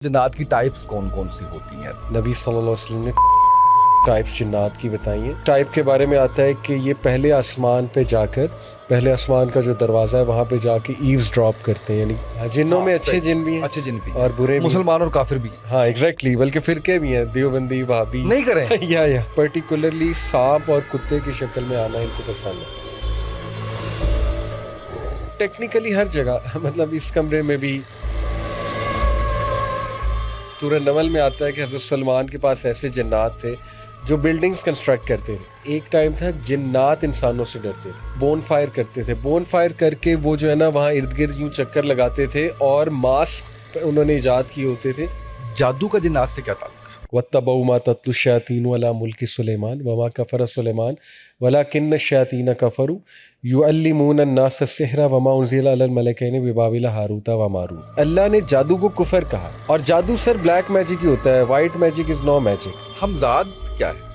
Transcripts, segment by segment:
जिन्नात की टाइप्स कौन कौन सी होती हैं? नबी सल्लल्लाहु अलैहि वसल्लम ने टाइप्स जिन्नात की बताई हैं। टाइप के बारे में आता है कि ये पहले आसमान पे जाकर, पहले आसमान का जो दरवाज़ा है वहाँ पे जाके ईव्स ड्रॉप करते हैं। यानी जिन्नों में अच्छे जिन भी हैं, अच्छे जिन भी और बुरे भी हैं। मुसलमान और काफिर भी हाँ एग्जैक्टली, बल्कि फिरके भी हैं, देवबंदी वहाबी नहीं करें। या पर्टिकुलरली सांप और कुत्ते की शक्ल में आना इनको पसंद है। टेक्निकली हर जगह मतलब इस कमरे में भी सूरह नमल में आता है कि हज़रत सलमान के पास ऐसे जिन्नात थे जो बिल्डिंग्स कंस्ट्रक्ट करते थे। एक टाइम था जिन्नात इंसानों से डरते थे, बोन फायर करते थे। बोन फायर करके वो जो है ना वहाँ इर्द गिर्द यूँ चक्कर लगाते थे और मास्क उन्होंने ईजाद किए होते थे। जादू का जिन्नात से क्या ताल्लुक है? वत्तबऊ मा तत्लु शयातीनु अला मुल्कि सुलेमान वमा कफर सुलेमान वलाकिन्न शयातीन कफरू युअल्लिमून अन्नास अस्सिहरा वमा उनज़िला अलल मलकैनि बिबाबिल हारूता व मारूत। अल्लाह ने जादू को कुफर कहा, और जादू सर ब्लैक मैजिक ही होता है, white magic is no magic. हमजाद क्या है?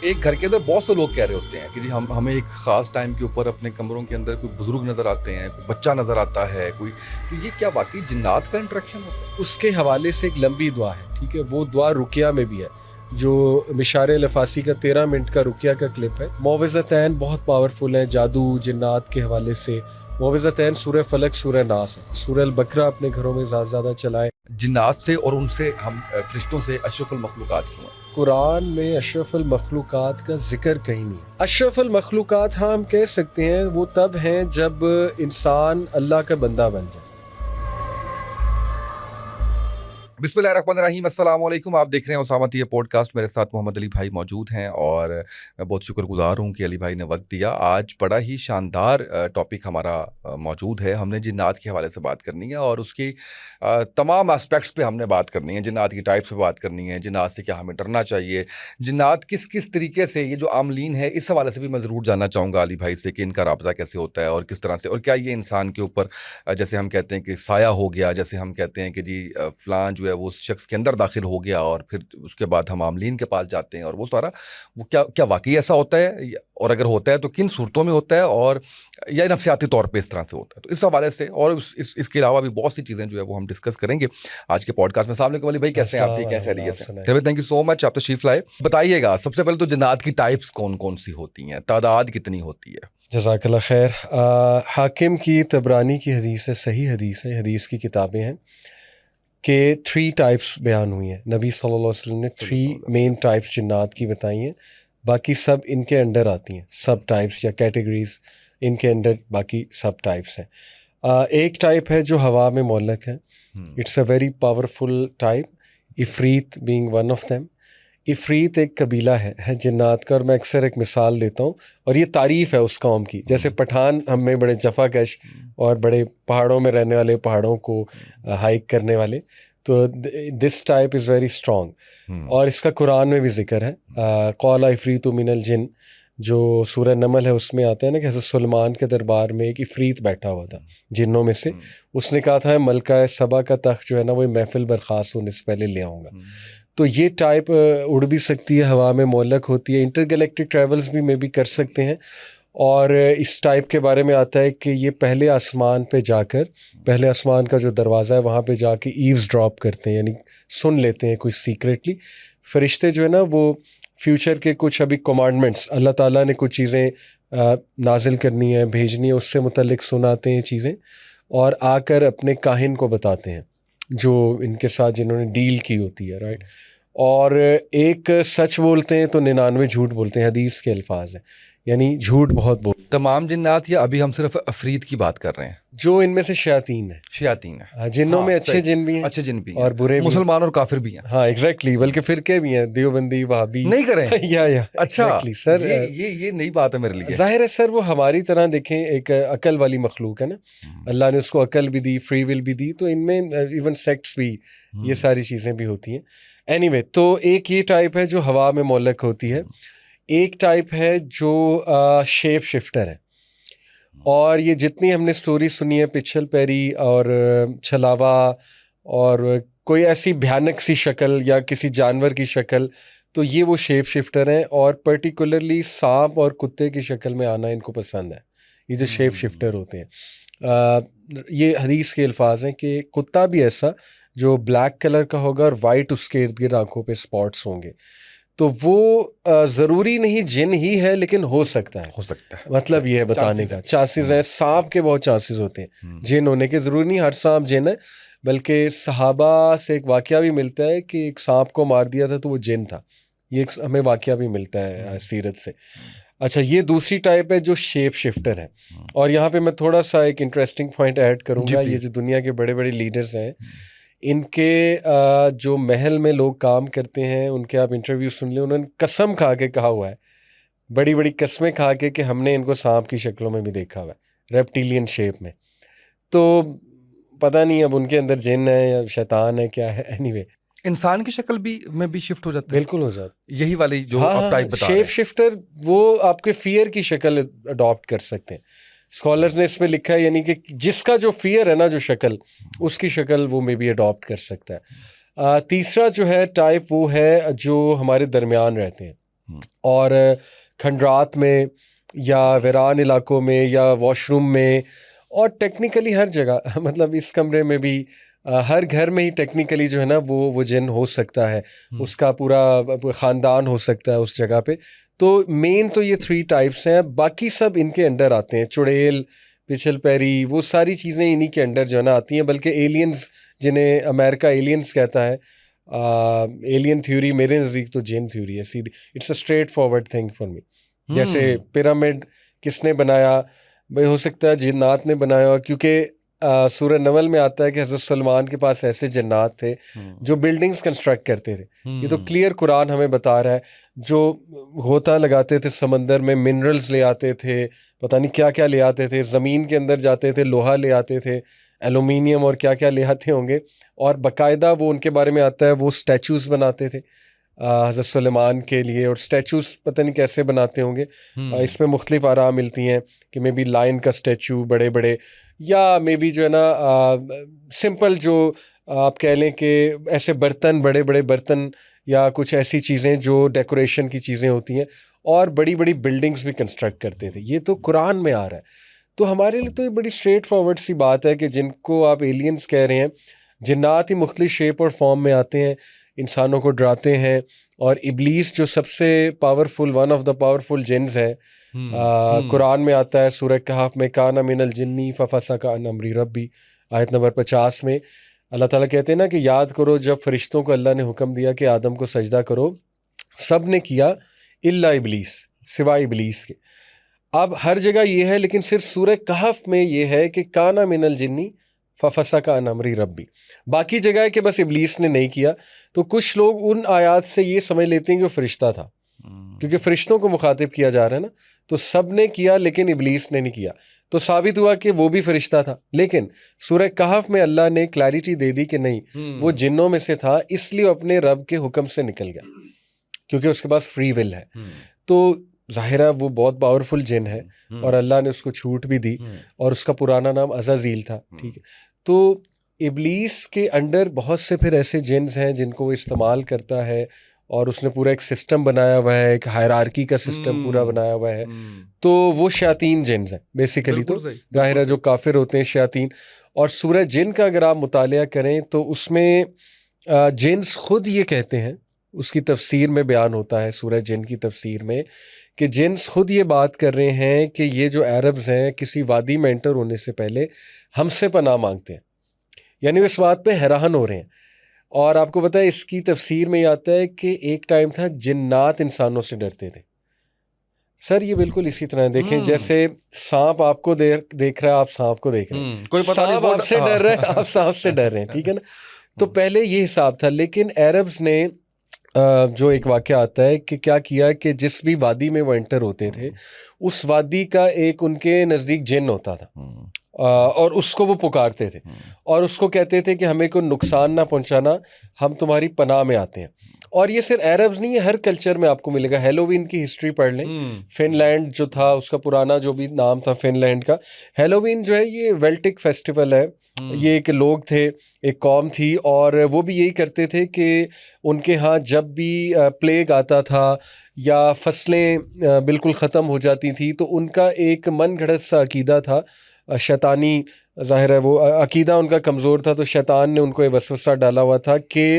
एक घर के अंदर बहुत से लोग कह रहे होते हैं कि जी हमें एक खास टाइम के ऊपर अपने कमरों के अंदर कोई बुजुर्ग नजर आते हैं, कोई बच्चा नजर आता है, कोई, तो ये क्या वाकई जिन्नात का इंटरेक्शन होता है? उसके हवाले से एक लंबी दुआ है, ठीक है, वो दुआ रुकिया में भी है, जो मिशारे लफासी का 13 मिनट का रुकिया का क्लिप है। मोविज़तैन बहुत पावरफुल है जादू जिन्नात के हवाले से। मोविज़तैन सूरह फलक, सूरह नास है। सूरह अल बकरा अपने घरों में ज़्यादा चलाएं। जिन्नात से और उनसे हम फरिश्तों से अशरफुल मखलूकात क्यों हैं? कुरान में अशरफुल मखलूकात का जिक्र कहीं नहीं। अशरफुल मखलूकात हाँ हम कह सकते हैं वो तब हैं जब इंसान अल्लाह का बंदा बन जाए। बिस्मिल्लाहिर्रहमानिर्रहीम, अस्सलाम वालेकुम। आप देख रहे हैं उसामा ये पॉडकास्ट। मेरे साथ मोहम्मद अली भाई मौजूद हैं और मैं बहुत शुक्रगुजार हूं कि अली भाई ने वक्त दिया। आज बड़ा ही शानदार टॉपिक हमारा मौजूद है। हमने जिन्नात के हवाले से बात करनी है और उसकी तमाम एस्पेक्ट्स पे हमने बात करनी है। जिन्नात की टाइप्स पे बात करनी है, जिन्नात से क्या हमें डरना चाहिए, जिन्नात किस किस तरीके से, ये जो आमलीन है इस हवाले से भी मैं ज़रूर जानना चाहूँगा अली भाई से कि इनका राब्ता कैसे होता है और किस तरह से, और क्या ये इंसान के ऊपर जैसे हम कहते हैं कि साया हो गया, जैसे हम कहते हैं कि जी फ़लाँ जो है वो उस शख्स के अंदर दाखिल हो गया और फिर उसके बाद हम आमलीन के पास जाते हैं और वो सारा, वो क्या क्या वाकई ऐसा होता है, और अगर होता है तो किन सूरतों में होता है, और या नफसियाती तौर पे इस तरह से होता है? तो इस हवाले से और इसके अलावा भी बहुत सी चीज़ें जो है वो हम डिस्कस करेंगे आज के पॉडकास्ट में। अस्सलाम वालेकुम अली भाई, कैसे हैं आप? ठीक है, खैरियत से? चलिए, थैंक यू सो मच, आप तशरीफ लाए। बताइएगा सबसे पहले तो जिन्नात की टाइप्स कौन कौन सी होती हैं, तादाद कितनी होती है? जज़ाकल्लाह खैर। हाकिम की तबरानी की हदीस है, सही हदीस है, हदीस की किताबें हैं कि 3 टाइप्स बयान हुई हैं। नबी सल्लल्लाहु अलैहि वसल्लम ने 3 मेन टाइप्स जिन्नात की बताई हैं, बाकी सब इनके अंडर आती हैं। सब टाइप्स या कैटेगरीज इनके अंडर बाकी सब टाइप्स हैं। एक टाइप है जो हवा में मोलक है। It's a very powerful type, इफ़रीत बीइंग वन ऑफ देम। इफ़रीत एक कबीला है जिन्नात का, और मैं अक्सर एक मिसाल देता हूँ, और ये तारीफ़ है उस कौम की। जैसे पठान हम में बड़े जफाकश और बड़े पहाड़ों में रहने वाले, पहाड़ों को हाइक करने वाले, तो this type is very strong. और इसका कुरान में भी जिक्र है। क़ाला इफ़रीतु मिनल जिन, जो सूरह नमल है उसमें आता है ना कि हज़रत सुलेमान के दरबार में एक इफ़रीत बैठा हुआ था जिन्नों में से। उसने कहा था मलका सबा का तख्त जो है ना वो महफिल बर्खास्त होने से पहले ले आऊँगा। तो ये टाइप उड़ भी सकती है, हवा में मोलक होती है, इंटरगैलेक्टिक ट्रैवल्स भी मे भी कर सकते हैं। और इस टाइप के बारे में आता है कि ये पहले आसमान पे जाकर, पहले आसमान का जो दरवाज़ा है वहाँ पे जाके ईव्स ड्रॉप करते हैं, यानी सुन लेते हैं कुछ सीक्रेटली। फरिश्ते जो है ना वो फ्यूचर के कुछ अभी कमांडमेंट्स, अल्लाह ताला ने कुछ चीज़ें नाजिल करनी है, भेजनी है, उससे मुतल्लिक सुनाते हैं चीज़ें, और आकर अपने काहिन को बताते हैं जो इनके साथ जिन्होंने डील की होती है, राइट। और एक सच बोलते हैं तो 99 झूठ बोलते हैं, हदीस के अल्फाज हैं, यानी झूठ बहुत बोलते हैं। तमाम जिन्नात, या अभी हम सिर्फ अफरीत की बात कर रहे हैं? जो इनमें से शयातीन है, शयातीन है, जिन्नों में अच्छे जिन भी हैं, अच्छे जिन भी हैं, और बुरे भी, मुसलमान और काफिर भी हैं। हाँ एग्जैक्टली, बल्कि फिरके भी हैं, देवबंदी वहाबी नहीं करें। या अच्छा exactly, सर ये नई बात है मेरे लिए। जाहिर है सर, वो हमारी तरह देखें एक अकल वाली मखलूक है ना, अल्लाह ने उसको अकल भी दी, फ्री विल भी दी, तो इनमें इवन सेक्ट्स भी, ये सारी चीज़ें भी होती हैं। एनीवे, तो एक ये टाइप है जो हवा में मोलक होती है। एक टाइप है जो शेप शिफ्टर है, और ये जितनी हमने स्टोरी सुनी है, पिछल पैरी और छलावा और कोई ऐसी भयानक सी शक्ल या किसी जानवर की शक्ल, तो ये वो शेप शिफ्टर हैं, और पर्टिकुलरली सांप और कुत्ते की शक्ल में आना इनको पसंद है, ये जो शेप शिफ्टर होते हैं। ये हदीस के अल्फाज हैं कि कुत्ता भी ऐसा जो ब्लैक कलर का होगा और वाइट उसके इर्द गिर्द आंखों पे स्पॉट्स होंगे, तो वो ज़रूरी नहीं जिन ही है, लेकिन हो सकता है। मतलब ये है बताने का चांसेस हैं। सांप के बहुत चांसेस होते हैं जिन होने के, ज़रूरी नहीं हर सांप जिन है, बल्कि सहाबा से एक वाकया भी मिलता है कि एक सांप को मार दिया था तो वो जिन था। ये एक हमें वाकया भी मिलता है सीरत से। अच्छा, ये दूसरी टाइप है जो शेप शिफ्टर है। और यहाँ पे मैं थोड़ा सा एक इंटरेस्टिंग पॉइंट ऐड करूँगा। ये जो दुनिया के बड़े बड़े लीडर्स हैं, इनके जो महल में लोग काम करते हैं, उनके आप इंटरव्यू सुन लें, उन्होंने कसम खा के कहा हुआ है, बड़ी बड़ी कस्में खा के, कि हमने इनको सांप की शक्लों में भी देखा हुआ है, रेप्टिलियन शेप में। तो पता नहीं अब उनके अंदर जिन है या शैतान है, क्या है। एनीवे, इंसान की शक्ल भी में भी शिफ्ट हो जाता है। बिल्कुल हो जाता, यही वाली जो आप टाइप बता रहे शेप हैं। शिफ्टर, वो आपके फियर की शक्ल अडॉप्ट कर सकते हैं। स्कॉलर्स ने इसमें लिखा है, यानी कि जिसका जो फियर है ना, जो शक्ल, उसकी शक्ल वो मे बी अडॉप्ट कर सकता है। तीसरा जो है टाइप, वो है जो हमारे दरमियान रहते हैं और खंडरात में या वीरान इलाकों में या वॉशरूम में, और टेक्निकली हर जगह मतलब इस कमरे में भी, हर घर में ही टेक्निकली जो है ना वो जिन हो सकता है। उसका पूरा ख़ानदान हो सकता है उस जगह पे। तो मेन तो ये 3 टाइप्स हैं, बाकी सब इनके अंडर आते हैं। चुड़ैल, पिछल पैरी, वो सारी चीज़ें इन्हीं के अंडर जो है ना आती हैं। बल्कि एलियंस, जिन्हें अमेरिका एलियंस कहता है, एलियन थ्योरी मेरे नज़दीक तो जिन थ्योरी है सीधी। It's a straightforward thing for me. जैसे पिरामिड किसने बनाया, भाई हो सकता है जिन्नात ने बनाया, क्योंकि सूरह नवल में आता है कि हज़रत सलमान के पास ऐसे जन्नात थे जो बिल्डिंग्स कंस्ट्रक्ट करते थे। ये तो क्लियर कुरान हमें बता रहा है। जो गोता लगाते थे समंदर में, मिनरल्स ले आते थे, पता नहीं क्या क्या ले आते थे, ज़मीन के अंदर जाते थे, लोहा ले आते थे, एलुमिनियम और क्या क्या ले आते होंगे। और बाकायदा वो उनके बारे में आता है, वो स्टैचूज़ बनाते थे हज़रत सुलेमान के लिए। और स्टैचूज़ पता नहीं कैसे बनाते होंगे। इसमें मुख्तलिफ आराम मिलती हैं कि मे बी लाइन का स्टैचू बड़े बड़े, या मे बी जो है ना सिंपल जो आप कह लें कि ऐसे बर्तन, बड़े बड़े बर्तन, या कुछ ऐसी चीज़ें जो डेकोरेशन की चीज़ें होती हैं। और बड़ी बड़ी बिल्डिंग्स भी कंस्ट्रक्ट करते थे। ये तो कुरान में आ रहा है। तो हमारे लिए तो ये बड़ी स्ट्रेट फॉरवर्ड सी बात है कि जिनको आप एलियंस कह रहे हैं, जिन्नात ही मुख्तलिफ शेप और फॉर्म में आते हैं, इंसानों को डराते हैं। और इब्लीस जो सबसे powerful, one of the powerful jeans है, कुरान में आता है सूरह कहफ में, काना मिनल जिन्नी फफसका अन अम्री रब्बी, आयत नंबर 50 में अल्लाह ताला कहते हैं ना कि याद करो जब फरिश्तों को अल्लाह ने हुक्म दिया कि आदम को सजदा करो, सब ने किया इल्ला इब्लीस, सिवाय इब्लीस के। अब हर जगह ये है, लेकिन सिर्फ सूरह कहफ में ये है कि काना मिनल जिन्नी फफसका अन अम्री रब्बी। बाकी जगह है कि बस इब्लीस ने नहीं किया। तो कुछ लोग उन आयात से ये समझ लेते हैं कि वो फरिश्ता था, क्योंकि फरिश्तों को मुखातिब किया जा रहा है ना। तो सब ने किया लेकिन इब्लीस ने नहीं किया, तो साबित हुआ कि वो भी फरिश्ता था। लेकिन सूरह कहफ में अल्लाह ने क्लैरिटी दे दी कि नहीं, वो जिन्नों में से था, इसलिए अपने रब के हुक्म से निकल गया, क्योंकि उसके पास फ्री विल है। तो ज़ाहिर है वो बहुत पावरफुल जिन है, और अल्लाह ने उसको छूट भी दी, और उसका पुराना नाम अज़ाज़ील था। ठीक है, तो इब्लीस के अंडर बहुत से फिर ऐसे जिन्स हैं जिनको वो इस्तेमाल करता है, और उसने पूरा एक सिस्टम बनाया हुआ है, एक हायरार्की का सिस्टम पूरा बनाया हुआ है। तो वो शयातीन जिन्स हैं बेसिकली। तो ज़ाहिर है जो काफिर होते हैं शयातीन। और सूरह जिन का अगर आप मुतालिया करें तो उसमें जिन्स खुद ये कहते हैं, उसकी तफसीर में बयान होता है सूरह जिन की तफसीर में, कि जिन्स खुद ये बात कर रहे हैं कि ये जो अरब्स हैं किसी वादी में एंटर होने से पहले हमसे पनाह मांगते हैं। यानी वो इस बात पे हैरान हो रहे हैं। और आपको पता है इसकी तफसीर में ये आता है कि एक टाइम था जिन्नात इंसानों से डरते थे। सर ये बिल्कुल इसी तरह देखें जैसे सांप आपको देख रहा है, आप सांप को देख रहे हैं, कोई पता नहीं, सांप आपसे डर रहा है, आप सांप से डर रहे हैं। ठीक है ना। तो पहले ये हिसाब था, लेकिन अरब्स ने जो एक वाक़या आता है कि क्या किया कि जिस भी वादी में वो एंटर होते थे, उस वादी का एक उनके नज़दीक जिन होता था, और उसको वो पुकारते थे, और उसको कहते थे कि हमें कोई नुकसान ना पहुंचाना, हम तुम्हारी पनाह में आते हैं। और ये सिर्फ अरब्स नहीं है, हर कल्चर में आपको मिलेगा। हेलोवीन की हिस्ट्री पढ़ लें, फिनलैंड जो था उसका पुराना जो भी नाम था फिनलैंड का, हेलोवीन जो है ये वेल्टिक फेस्टिवल है, ये एक लोग थे, एक कौम थी, और वो भी यही करते थे कि उनके यहाँ जब भी प्लेग आता था या फसलें बिल्कुल ख़त्म हो जाती थी, तो उनका एक मन घड़त सा अकीदा था, शैतानी, ज़ाहिर है वो अकीदा उनका कमज़ोर था, तो शैतान ने उनको ये वसवसा डाला हुआ था कि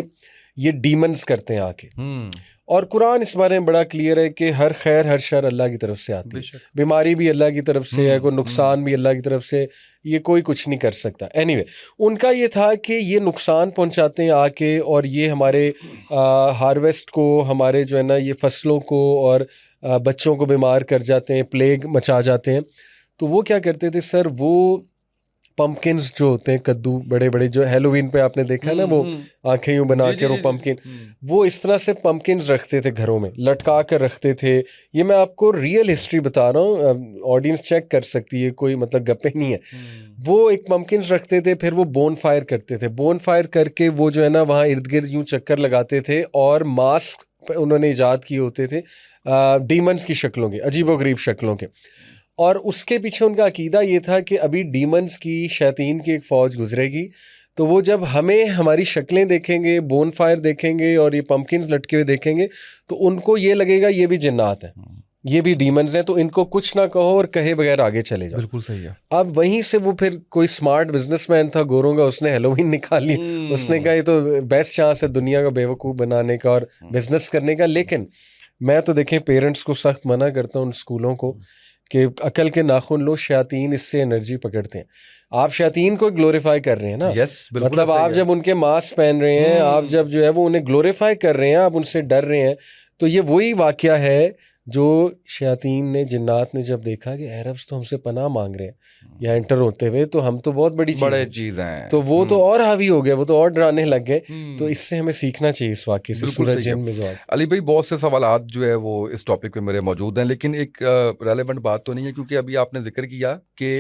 ये डीमंस करते हैं आके। और कुरान इस बारे में बड़ा क्लियर है कि हर खैर हर शर अल्लाह की तरफ से आती है, बीमारी भी अल्लाह की तरफ से है, कोई नुकसान भी अल्लाह की तरफ से, ये कोई कुछ नहीं कर सकता। एनीवे, उनका ये था कि ये नुकसान पहुंचाते हैं आके, और ये हमारे हार्वेस्ट को, हमारे जो है ना ये फसलों को और बच्चों को बीमार कर जाते हैं, प्लेग मचा जाते हैं। तो वो क्या करते थे सर, वो पम्पकिन्स जो होते हैं, कद्दू बड़े बड़े, जो हेलोवीन पे आपने देखा है ना, वो आंखें यूं बना के, वो पम्पकिन, वो इस तरह से पम्पकिन्स रखते थे घरों में, लटका कर रखते थे। ये मैं आपको रियल हिस्ट्री बता रहा हूँ, ऑडियंस चेक कर सकती है, कोई मतलब गप्पे नहीं है। वो एक पम्पकिन्स रखते थे, फिर वो बोन फायर करते थे, बोन फायर करके वो जो है ना वहाँ इर्द गिर्द यूँ चक्कर लगाते थे, और मास्क उन्होंने ईजाद किए होते थे डीमंस की शक्लों के, अजीबोगरीब शक्लों के। और उसके पीछे उनका अकीदा ये था कि अभी डीमंस की, शैतान की एक फ़ौज गुजरेगी, तो वो जब हमें हमारी शक्लें देखेंगे, बोन फायर देखेंगे और ये पम्पकिन लटके हुए देखेंगे, तो उनको ये लगेगा ये भी जिन्नात है, ये भी डीमंस हैं, तो इनको कुछ ना कहो और कहे बगैर आगे चले जाओ। बिल्कुल सही है। अब वहीं से वो फिर कोई स्मार्ट बिजनेसमैन था गोरों का, उसने हेलोवीन निकाली, उसने कहा ये तो बेस्ट चांस है दुनिया का बेवकूफ़ बनाने का और बिजनेस करने का। लेकिन मैं तो देखें पेरेंट्स को सख्त मना करता हूँ, उन स्कूलों को, कि अकल के नाखून लो, शैतान इससे एनर्जी पकड़ते हैं। आप शैतान को ग्लोरीफाई कर रहे हैं ना, मतलब आप जब उनके मास्क पहन रहे हैं, आप जब जो है वो उन्हें ग्लोरीफाई कर रहे हैं, आप उनसे डर रहे हैं, तो ये वही वाकया है जो शैतान ने, जिन्नात ने जब देखा कि अरब्स तो हमसे पनाह मांग रहे हैं या एंटर होते हुए, तो हम तो बहुत बड़ी चीज़ हैं, तो वो तो और हावी हो गए, वो तो और डराने लग गए। तो इससे हमें सीखना चाहिए इस वाकये से। सूरह जिन में जो अली भाई बहुत से सवालात जो है वो इस टॉपिक पे मेरे मौजूद हैं, लेकिन एक रेलेवेंट बात तो नहीं है, क्योंकि अभी आपने जिक्र किया कि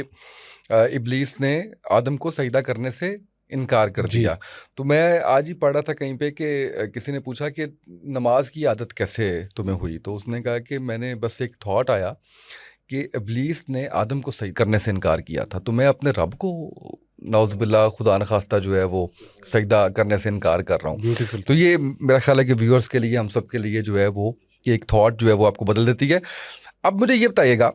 इब्लीस ने आदम को सजदा करने से इनकार कर दिया। तो मैं आज ही पढ़ रहा था कहीं पे कि किसी ने पूछा कि नमाज की आदत कैसे तुम्हें हुई, तो उसने कहा कि मैंने बस एक थॉट आया कि इब्लीस ने आदम को सजदा करने से इनकार किया था, तो मैं अपने रब को नाउज़ुबिल्लाह खुदा न खास्ता जो है वो सजदा करने से इनकार कर रहा हूँ। ब्यूटीफुल। तो ये मेरा ख्याल है कि व्यूअर्स के लिए, हम सब के लिए जो है वो एक थॉट जो है वो आपको बदल देती है। अब मुझे ये बताइएगा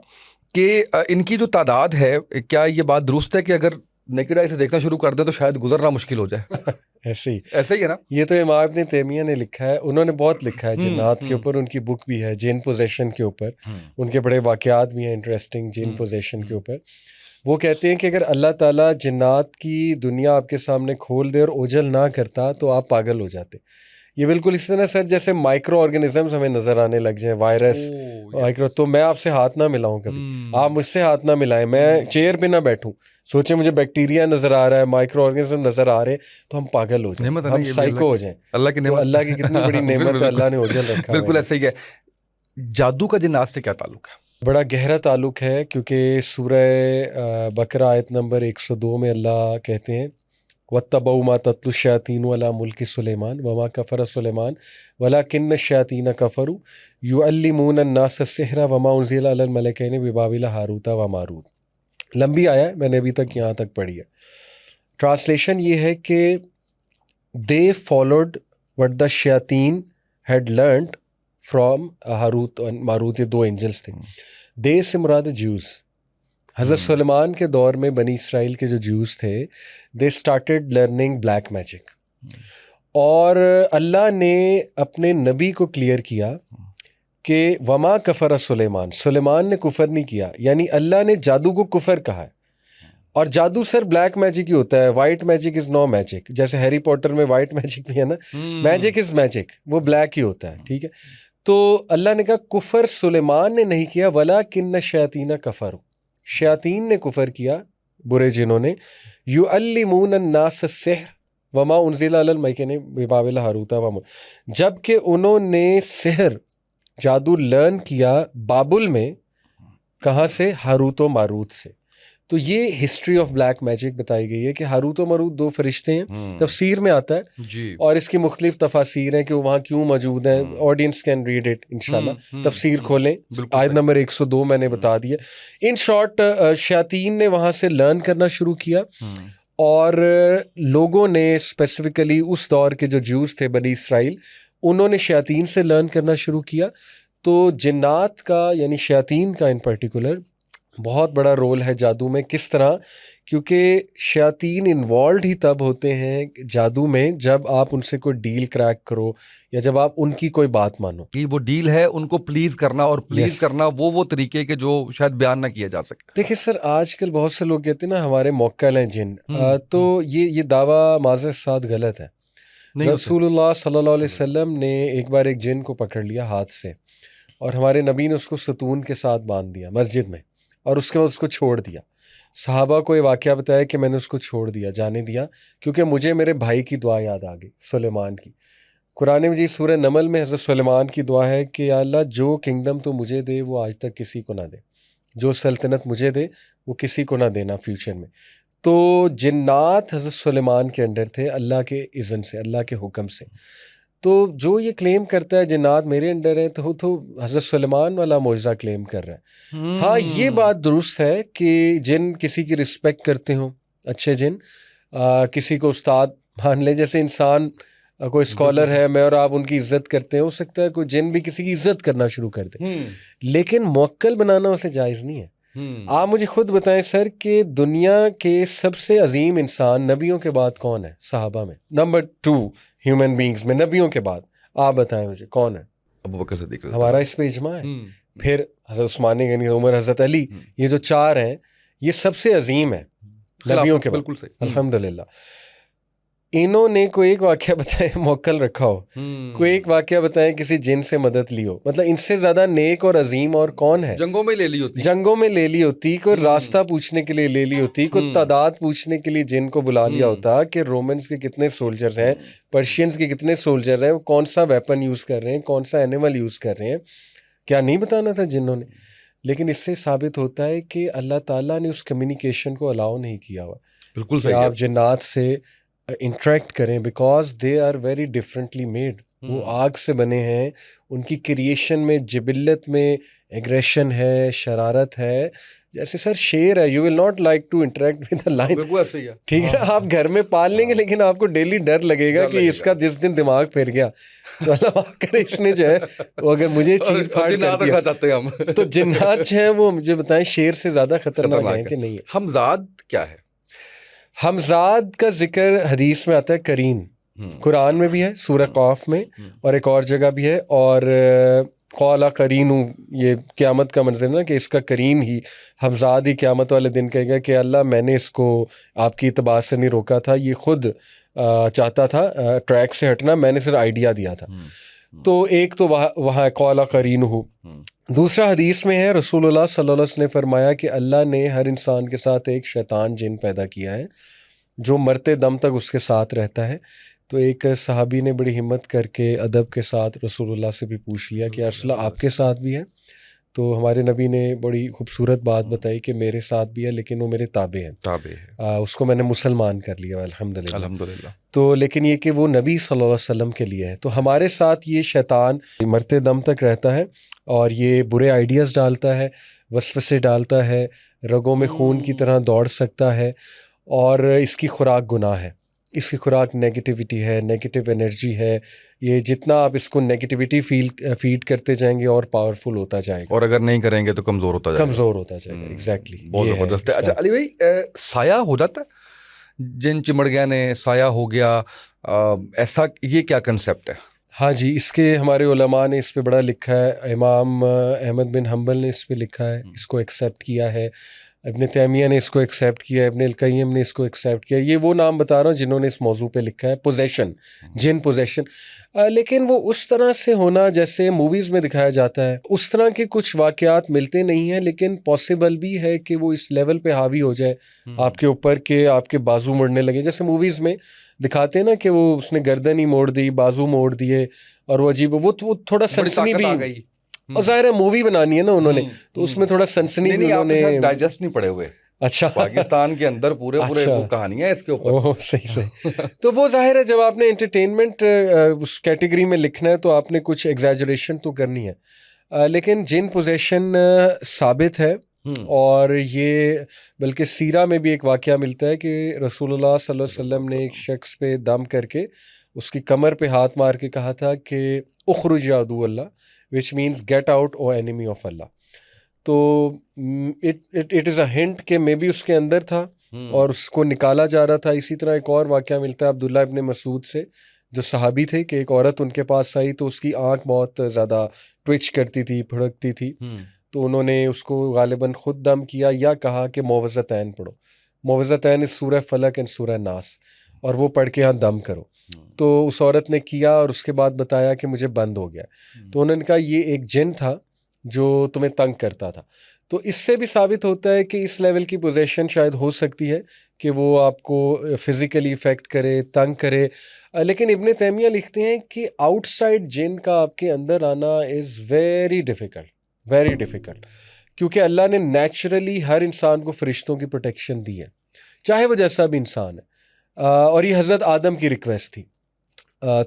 कि इनकी जो तादाद है, क्या ये बात दुरुस्त है कि अगर नेकेड आई से देखना शुरू कर दे तो शायद गुजरना मुश्किल हो जाए? ऐसे ही है ना? ये तो इमाम इब्न तैमिया ने लिखा है, उन्होंने बहुत लिखा है जिन्नात के ऊपर, उनकी बुक भी है जिन पोजेशन के ऊपर, उनके बड़े वाकयात भी हैं इंटरेस्टिंग जिन पोजेशन के ऊपर। वो कहते हैं कि अगर अल्लाह ताला जिन्नात की दुनिया आपके सामने खोल दे और ओझल ना करता तो आप पागल हो जाते। ये बिल्कुल इस तरह सर जैसे माइक्रो ऑर्गेनिजम्स हमें नज़र आने लग जाएं, वायरस, माइक्रो। तो मैं आपसे हाथ ना मिलाऊं कभी, आप मुझसे हाथ ना मिलाएं, मैं चेयर पे ना बैठूं, सोचे मुझे बैक्टीरिया नज़र आ रहा है, माइक्रो ऑर्गेनिज्म नज़र आ रहे हैं, तो हम पागल हो जाएं, हम साइको हो जाएं। अल्लाह की नेमत, अल्लाह की कितनी बड़ी नेमत है, अल्लाह ने ओझल रखा है। बिल्कुल ऐसे ही है। जादू का जिन्नात से क्या ताल्लुक है? बड़ा गहरा ताल्लुक है, क्योंकि सूरह बकरा आयत नंबर 102 में अल्लाह कहते हैं, वत्तबऊ मा तत्लु शयातीन अला मुल्कि सुलेमान वमा कफर सुलेमान वलाकिन्न शयातीन कफरू युअल्लिमून अन्नास अस्सिहरा वमा उनज़िला अलल मलकैनि बिबाबिल हारूत व मारूत। लंबी आया है, मैंने अभी तक यहाँ तक पढ़ी है। ट्रांसलेशन ये है कि दे फॉलोड व्हाट द शयातीन हैड लर्नड फ्रॉम हारूत और मारूत, ये दो एंजल्स थे। दे से मुराद ज्यूज़। हज़रत सुलेमान के दौर में बनी इसराइल के जो ज्यूज़ थे, they started learning black magic, और अल्लाह ने अपने नबी को क्लियर किया कि वमा कफर सुलेमान, सुलेमान ने कुफर नहीं किया, यानी अल्लाह ने जादू को कुफर कहा है। और जादू सर ब्लैक मैजिक ही होता है, white magic is no magic. जैसे हैरी पॉटर में वाइट मैजिक भी है ना, मैजिक इज़ मैजिक, वो ब्लैक ही होता है, ठीक है। तो अल्लाह ने कहा कुफर सुलेमान ने नहीं किया, वलाकिन्न शयातीन कफरू, शयातीन ने कुफर किया, बुरे जिन्हों ने, युअल्लिमून अन्नास अस्सिहर वमा उनज़िला अलल मलकैनि बिबाबिल हारूत व मारूत, जबकि उन्होंने सिहर, जादू लर्न किया बाबुल में, कहाँ से? हारूत व मारूत से। तो ये हिस्ट्री ऑफ ब्लैक मैजिक बताई गई है कि हारूत व मारूत दो फरिश्ते हैं, तफसीर में आता है जी। और इसकी मुख्तलिफ तफासीर हैं कि वो वहाँ क्यों मौजूद हैं। ऑडियंस कैन रीड इट इंशाल्लाह, तफसीर खोलें, आयत नंबर 102 मैंने बता दिया। इन शॉर्ट शयातीन ने वहाँ से लर्न करना शुरू किया, और लोगों ने स्पेसिफिकली उस दौर के जो ज्यूज़ थे बनी इसराइल, उन्होंने शयातीन से लर्न करना शुरू किया। तो जिन्नात का यानी शयातीन का इन पर्टिकुलर बहुत बड़ा रोल है जादू में। किस तरह? क्योंकि शयातीन इन्वॉल्व ही तब होते हैं जादू में जब आप उनसे कोई डील क्रैक करो या जब आप उनकी कोई बात मानो। कि वो डील है उनको प्लीज करना, और प्लीज Yes. करना वो तरीके के जो शायद बयान ना किया जा सके। देखिए सर, आजकल बहुत से लोग कहते हैं ना हमारे मौक्कल हैं जिन, तो ये दावा माज़र साथ गलत है। नहीं होता। रसूलुल्लाह सल्लल्लाहु अलैहि वसल्लम ने एक बार एक जिन को पकड़ लिया हाथ से, और हमारे नबी ने उसको सतून के साथ बांध दिया मस्जिद में, और उसके बाद उसको छोड़ दिया। सहाबा को ये वाक़या बताया कि मैंने उसको छोड़ दिया, जाने दिया, क्योंकि मुझे मेरे भाई की दुआ याद आ गई, सुलेमान की। कुरान मजीद सूरह नमल में हज़रत सुलेमान की दुआ है कि या अल्लाह जो किंगडम तो मुझे दे वो आज तक किसी को ना दे, जो सल्तनत मुझे दे वो किसी को ना देना फ्यूचर में। तो जिन्नात हज़रत सुलेमान के अंडर थे अल्लाह के इज़्न से, अल्लाह के हुक्म से। तो जो ये क्लेम करता है जिन्नात मेरे अंडर है, तो वो तो हज़रत सुलेमान वाला मौजज़ा क्लेम कर रहा है। हाँ, ये बात दुरुस्त है कि जिन किसी की रिस्पेक्ट करते हो, अच्छे जिन किसी को उस्ताद मान ले, जैसे इंसान कोई स्कॉलर है, मैं और आप उनकी इज्जत करते हैं, हो सकता है कोई जिन भी किसी की इज्जत करना शुरू कर दे, लेकिन मुवक्किल बनाना उसे जायज़ नहीं है। आप मुझे खुद बताएं सर कि दुनिया के सबसे अजीम इंसान नबियों के बाद कौन है? सहाबा में नंबर 2 ह्यूमन बींग्स में नबियों के बाद आप बताएं मुझे कौन है? अबू बकर सिद्दीक़ हमारा इस पे इजमा है। फिर हज़रत उस्मान गनी, उमर, हज़रत अली, ये जो 4 हैं ये सबसे अजीम है नबियों के बाद। बिल्कुल सही, अल्हम्दुलिल्लाह। इन्होंने कोई एक वाक़या बताए मौक्कल रखा हो, कोई एक वाक़या बताएं किसी जिन से मदद ली हो, मतलब इनसे ज़्यादा नेक और अजीम और कौन है? जंगों में ले ली होती, जंगों में ले ली होती, कोई रास्ता पूछने के लिए ले ली होती, कोई तादाद पूछने के लिए जिन को बुला लिया होता कि रोमन्स के कितने सोल्जर्स हैं, पर्शियंस के कितने सोल्जर हैं, वो कौन सा वेपन यूज़ कर रहे हैं, कौन सा एनिमल यूज़ कर रहे हैं, क्या नहीं बताना था जिन्हों ने? लेकिन इससे साबित होता है कि अल्लाह ताला ने उस कम्युनिकेशन को अलाउ नहीं किया हुआ। बिल्कुल सही, आप जिन्नात से इंटरेक्ट करें, because they are very differently made. वो आग से बने हैं, उनकी क्रिएशन में जिबिल्लत में एग्रेशन है, शरारत है। जैसे सर शेर है, you will not like to interact with a lion, बिल्कुल ऐसे ही है, ठीक है? आप घर में पाल लेंगे लेकिन आपको डेली डर लगेगा कि इसका जिस दिन दिमाग फिर गया तो अल्लाह माफ करे इसने जो है वो अगर मुझे चीर फाड़ कर दिया चाहते हैं हम। तो जिन्नात जो है वो मुझे बताएं शेर से ज़्यादा खतरनाक है कि नहीं है? हमजाद क्या है? हमजाद का जिक्र हदीस में आता है, करीन कुरान में भी है, सूरह क़ाफ में, और एक और जगह भी है। और क़ाला करीनू, ये क़यामत का मंज़र ना कि इसका करीन ही हमजाद ही क़यामत वाले दिन कहेगा कि अल्लाह मैंने इसको आपकी इत्बा से नहीं रोका था, ये खुद चाहता था ट्रैक से हटना, मैंने सिर्फ आइडिया दिया था। तो एक तो वहाँ क़ाला करीनहू। दूसरा हदीस में है, रसूलुल्लाह सल्लल्लाहु अलैहि वसल्लम ने फरमाया कि अल्लाह ने हर इंसान के साथ एक शैतान जिन पैदा किया है जो मरते दम तक उसके साथ रहता है। तो एक सहाबी ने बड़ी हिम्मत करके अदब के साथ रसूलुल्लाह से भी पूछ लिया कि या रसूलल्लाह आपके साथ भी है? तो हमारे नबी ने बड़ी खूबसूरत बात बताई कि मेरे साथ भी है, लेकिन वो मेरे ताबे हैं, उसको मैंने मुसलमान कर लिया, अल्हम्दुलिल्लाह। तो लेकिन ये कि वो नबी सल्लल्लाहु अलैहि वसल्लम के लिए है। तो हमारे साथ ये शैतान मरते दम तक रहता है और ये बुरे आइडियाज़ डालता है, वसवसे डालता है, रगों में खून की तरह दौड़ सकता है, और इसकी खुराक गुनाह है, इसकी खुराक नेगेटिविटी है, नेगेटिव एनर्जी है। ये जितना आप इसको नेगेटिविटी फीड करते जाएंगे और पावरफुल होता जाएगा, और अगर नहीं करेंगे तो कमज़ोर होता जाएगा। एग्जैक्टली, बहुत ज़बरदस्त है। अच्छा अली भाई, साया हो जाता है, जिन चिमड़ गया ने साया हो गया, ऐसा ये क्या कंसेप्ट है? हाँ जी, इसके हमारे उलमा ने इस पे बड़ा लिखा है। इमाम अहमद बिन हम्बल ने इस पे लिखा है, इसको एक्सेप्ट किया है। इब्न तैमिया ने इसको एक्सेप्ट किया है, इब्न अल-क़य्यिम ने इसको एक्सेप्ट किया। ये वो नाम बता रहा हूँ जिन्होंने इस मौजू पे लिखा है, पोजेशन, जिन पोजेशन। लेकिन वो उस तरह से होना जैसे मूवीज़ में दिखाया जाता है, उस तरह के कुछ वाक़यात मिलते नहीं हैं, लेकिन पॉसिबल भी है कि वो इस लेवल पे हावी हो जाए आपके ऊपर कि आपके बाजू मुड़ने लगे। जैसे मूवीज़ में दिखाते हैं ना कि वो उसने गर्दन ही मोड़ दी, बाजू मोड़ दिए, और वो अजीब, वो थोड़ा सनसनी भी आ गई। और ज़ाहिर है मूवी बनानी है ना उन्होंने, तो उसमें थोड़ा सनसनी भी उन्होंने डाइजेस्ट नहीं पड़े हुए। अच्छा, पाकिस्तान के अंदर पूरे वो कहानियां इसके ऊपर। ओह सही तो वो जाहिर है जब आपने एंटरटेनमेंट उस कैटेगरी में लिखना है तो आपने कुछ एग्जैजरेशन तो करनी है। लेकिन जिन पोजेशन साबित है और ये बल्कि सीरा में भी एक वाक़या मिलता है कि रसूलुल्लाह सल्लल्लाहु अलैहि वसल्लम ने एक शख्स पे दम करके उसकी कमर पे हाथ मार के कहा था कि उखरुज या अदू Allah, which means get out o enemy of Allah. तो इट इज़ अ हिंट कि मे बी उसके अंदर था और उसको निकाला जा रहा था। इसी तरह एक और वाक़या मिलता है अब्दुल्ला इब्न मसूद से, जो सहाबी थे, कि एक औरत उनके पास आई तो उसकी आंख बहुत ज़्यादा ट्विच करती थी, फड़कती थी। तो उन्होंने उसको गालिबन ख़ुद दम किया या कहा कि मुअव्वज़तैन पढ़ो। मुअव्वज़तैन इस सूरह फलक एंड सूरह नास, और वो पढ़ के यहाँ दम करो। तो उस औरत ने किया और उसके बाद बताया कि मुझे बंद हो गया। तो उन्होंने कहा ये एक जिन था जो तुम्हें तंग करता था। तो इससे भी साबित होता है कि इस लेवल की पोजेशन शायद हो सकती है कि वो आपको फिज़िकली इफ़ेक्ट करे, तंग करे। लेकिन इब्न तैमिया लिखते हैं कि आउटसाइड जिन का आपके अंदर आना इज़ वेरी डिफ़िकल्ट, क्योंकि अल्लाह ने नेचुरली हर इंसान को फ़रिश्तों की प्रोटेक्शन दी है, चाहे वो जैसा भी इंसान है। और ये हज़रत आदम की रिक्वेस्ट थी।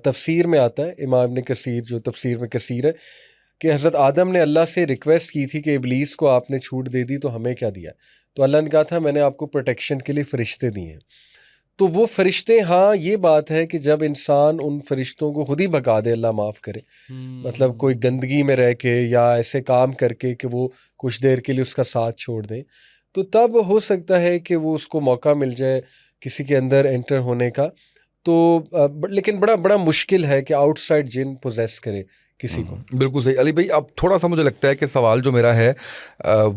तफसीर में आता है, इमाम इब्न कसीर जो तफसीर में कसीर है, कि हज़रत आदम ने अल्लाह से रिक्वेस्ट की थी कि इब्लीस को आपने छूट दे दी तो हमें क्या दिया। तो अल्लाह ने कहा था मैंने आपको प्रोटेक्शन के लिए फ़रिश्ते दिए हैं। तो वो फ़रिश्ते, हाँ ये बात है कि जब इंसान उन फ़रिश्तों को खुद ही भगा दे, अल्लाह माफ़ करे, मतलब कोई गंदगी में रह के या ऐसे काम करके कि वो कुछ देर के लिए उसका साथ छोड़ दें, तो तब हो सकता है कि वो उसको मौका मिल जाए किसी के अंदर एंटर होने का। तो लेकिन बड़ा बड़ा मुश्किल है कि आउटसाइड जिन पोजेस करे किसी को। बिल्कुल सही अली भाई। अब थोड़ा सा मुझे लगता है कि सवाल जो मेरा है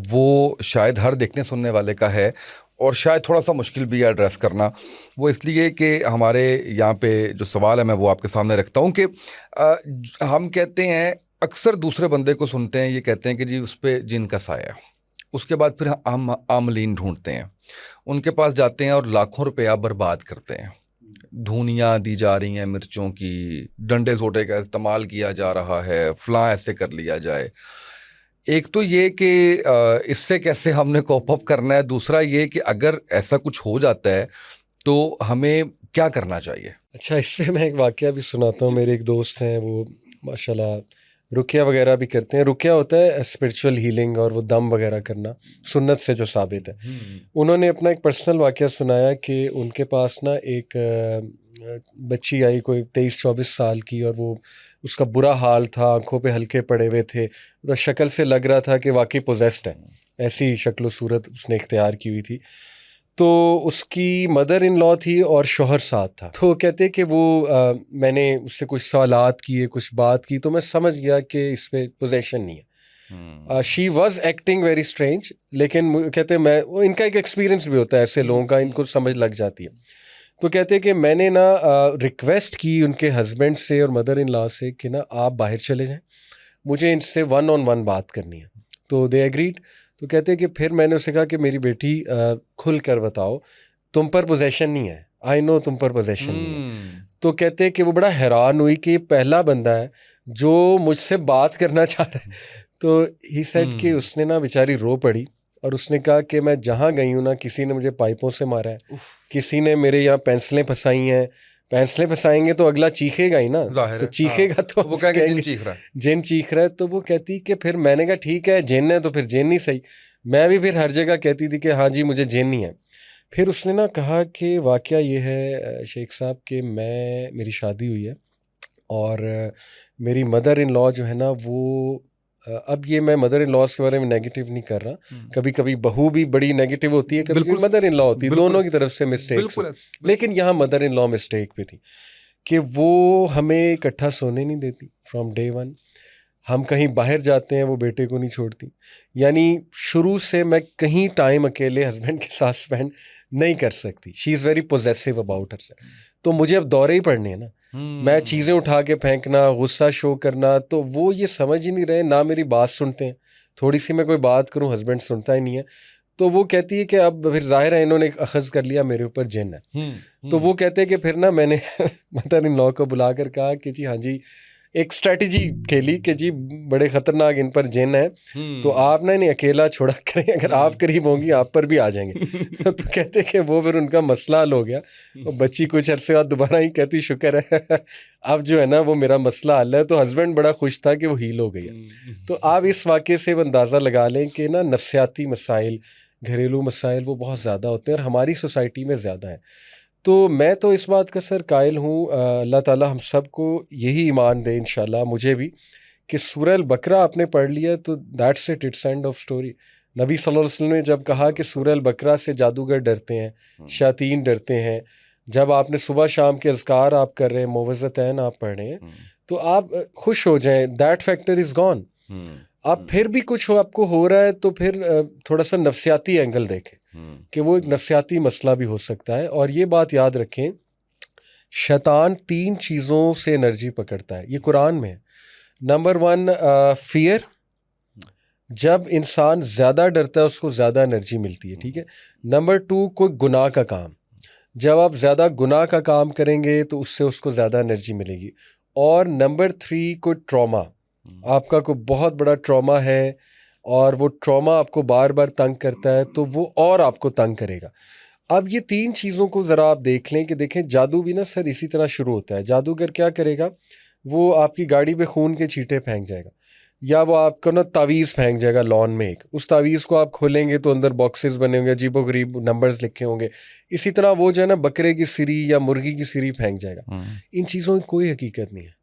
वो शायद हर देखने सुनने वाले का है और शायद थोड़ा सा मुश्किल भी है एड्रेस करना। वो इसलिए कि हमारे यहाँ पे जो सवाल है मैं वो आपके सामने रखता हूँ कि हम कहते हैं, अक्सर दूसरे बंदे को सुनते हैं, ये कहते हैं कि जी उस पर जिन का साया। उसके बाद फिर हम आमलीन ढूंढते हैं, उनके पास जाते हैं और लाखों रुपया बर्बाद करते हैं। धुनियाँ दी जा रही हैं मिर्चों की, डंडे सोटे का इस्तेमाल किया जा रहा है, फलां ऐसे कर लिया जाए। एक तो ये कि इससे कैसे हमने कोप अप करना है, दूसरा ये कि अगर ऐसा कुछ हो जाता है तो हमें क्या करना चाहिए। अच्छा, इस पे मैं एक वाक़या भी सुनाता हूँ। मेरे एक दोस्त हैं, वो माशाल्लाह रुक़या वगैरह भी करते हैं। रुक़या होता है स्पिरिचुअल हीलिंग, और वो दम वगैरह करना सुन्नत से जो साबित है। उन्होंने अपना एक पर्सनल वाक़या सुनाया कि उनके पास ना एक बच्ची आई, कोई 23-24 साल की, और वो उसका बुरा हाल था, आंखों पे हल्के पड़े हुए थे, तो शक्ल से लग रहा था कि वाकई पोजेस्ड है, ऐसी शक्ल सूरत उसने इख्तियार की हुई थी। तो उसकी मदर इन लॉ थी और शौहर साथ था। तो कहते कि वो मैंने उससे कुछ सवालात किए, कुछ बात की, तो मैं समझ गया कि इसमें पोजेशन नहीं है। She was acting very strange, लेकिन कहते मैं, वो इनका एक एक्सपीरियंस भी होता है ऐसे लोगों का, इनको समझ लग जाती है। तो कहते कि मैंने ना रिक्वेस्ट की उनके हस्बैंड से और मदर इन लॉ से कि ना आप बाहर चले जाएं, मुझे इनसे 1-on-1 बात करनी है। तो दे एग्रीड। तो कहते कि फिर मैंने उससे कहा कि मेरी बेटी खुल कर बताओ, तुम पर पोजेशन नहीं है, आई नो तुम पर पोजेशन नहीं है। तो कहते कि वो बड़ा हैरान हुई कि पहला बंदा है जो मुझसे बात करना चाह रहा है। तो ही सेड कि उसने ना बेचारी रो पड़ी और उसने कहा कि मैं जहाँ गई हूँ ना, किसी ने मुझे पाइपों से मारा है, किसी ने मेरे यहाँ पेंसिलें फंसाई हैं। पेंसिलें फंसाएंगे तो अगला चीखेगा ही ना, तो चीखेगा। हाँ, तो वो कहेंगे जिन चीख रहा है, जिन चीख रहा है। तो वो कहती कि फिर मैंने कहा ठीक है जिन है तो फिर जिन ही सही। मैं भी फिर हर जगह कहती थी कि हाँ जी मुझे जिन ही है। फिर उसने ना कहा कि वाकया ये है शेख साहब कि मेरी शादी हुई है और मेरी मदर इन लॉ जो है ना वो अब ये मैं मदर इन लॉज के बारे में नेगेटिव नहीं कर रहा, कभी कभी बहू भी बड़ी नेगेटिव होती है, कभी कभी मदर इन लॉ होती है, दोनों की तरफ से मिस्टेक। लेकिन यहाँ मदर इन लॉ मिस्टेक पे थी कि वो हमें इकट्ठा सोने नहीं देती फ्रॉम डे वन। हम कहीं बाहर जाते हैं वो बेटे को नहीं छोड़ती। यानी शुरू से मैं कहीं टाइम अकेले हस्बैंड के साथ स्पेंड नहीं कर सकती। She is very possessive about herself. तो मुझे अब दौरे ही पड़ने हैं ना, मैं चीज़ें उठा के फेंकना, गुस्सा शो करना, तो वो ये समझ ही नहीं रहे, ना मेरी बात सुनते हैं। थोड़ी सी मैं कोई बात करूं हस्बैंड सुनता ही नहीं है। तो वो कहती है कि अब फिर जाहिर है इन्होंने अखज़ कर लिया मेरे ऊपर जिन है। तो वो कहते हैं कि फिर ना मैंने मदर इन लॉ को बुला कर कहा कि जी हाँ जी, एक स्ट्रेटजी खेली कि जी बड़े ख़तरनाक इन पर जिन है, तो आप ना इन्हें अकेला छोड़ा करें, अगर आप करीब होंगी आप पर भी आ जाएंगे। तो कहते कि वो फिर उनका मसला हल हो गया। और बच्ची कुछ अरसे बाद दोबारा ही कहती शुक्र है अब जो है ना वो मेरा मसला हल है। तो हस्बैंड बड़ा खुश था कि वो हील हो गई है। तो आप इस वाक़े से अंदाज़ा लगा लें कि ना नफ्सियाती मसाइल, घरेलू मसाइल वो बहुत ज़्यादा होते हैं और हमारी सोसाइटी में ज़्यादा है। तो मैं तो इस बात का सर कायल हूँ, अल्लाह ताला हम सबको यही ईमान दे इंशाल्लाह, मुझे भी, कि सूरह अल बकरा आपने पढ़ लिया तो that's it, it's end of story. नबी सल्लल्लाहु अलैहि वसल्लम ने जब कहा कि सूरह अल बकरा से जादूगर डरते हैं, शैतान डरते हैं, जब आपने सुबह शाम के अज़कार आप कर रहे हैं, मुअव्वज़तैन आप पढ़ रहे हैं, तो आप खुश हो जाएं, दैट फैक्टर इज़ गॉन। अब फिर भी कुछ आपको हो रहा है तो फिर थोड़ा सा नफ्सियाती एंगल देखें कि वो एक नफ्सियाती मसला भी हो सकता है। और ये बात याद रखें, शैतान 3 चीज़ों से एनर्जी पकड़ता है, ये कुरान में है। नंबर 1 फियर, जब इंसान ज़्यादा डरता है उसको ज़्यादा एनर्जी मिलती है, ठीक है। नंबर 2 कोई गुनाह का काम, जब आप ज़्यादा गुनाह का काम करेंगे तो उससे उसको ज़्यादा एनर्जी मिलेगी। और नंबर 3 कोई ट्रॉमा, आपका कोई बहुत बड़ा ट्रॉमा है और वो ट्रॉमा आपको बार बार तंग करता है तो वो और आपको तंग करेगा। अब ये 3 चीज़ों को ज़रा आप देख लें कि देखें जादू भी ना सर इसी तरह शुरू होता है। जादूगर क्या करेगा, वो आपकी गाड़ी पे खून के छींटे फेंक जाएगा, या वो आपको ना तावीज़ फेंक जाएगा लॉन में एक, उस तावीज़ को आप खोलेंगे तो अंदर बॉक्सेस बने होंगे, अजीबोगरीब नंबर्स लिखे होंगे। इसी तरह वो जो है ना बकरे की सिरी या मुर्गी की सिरी फेंक जाएगा। इन चीज़ों की कोई हकीकत नहीं है,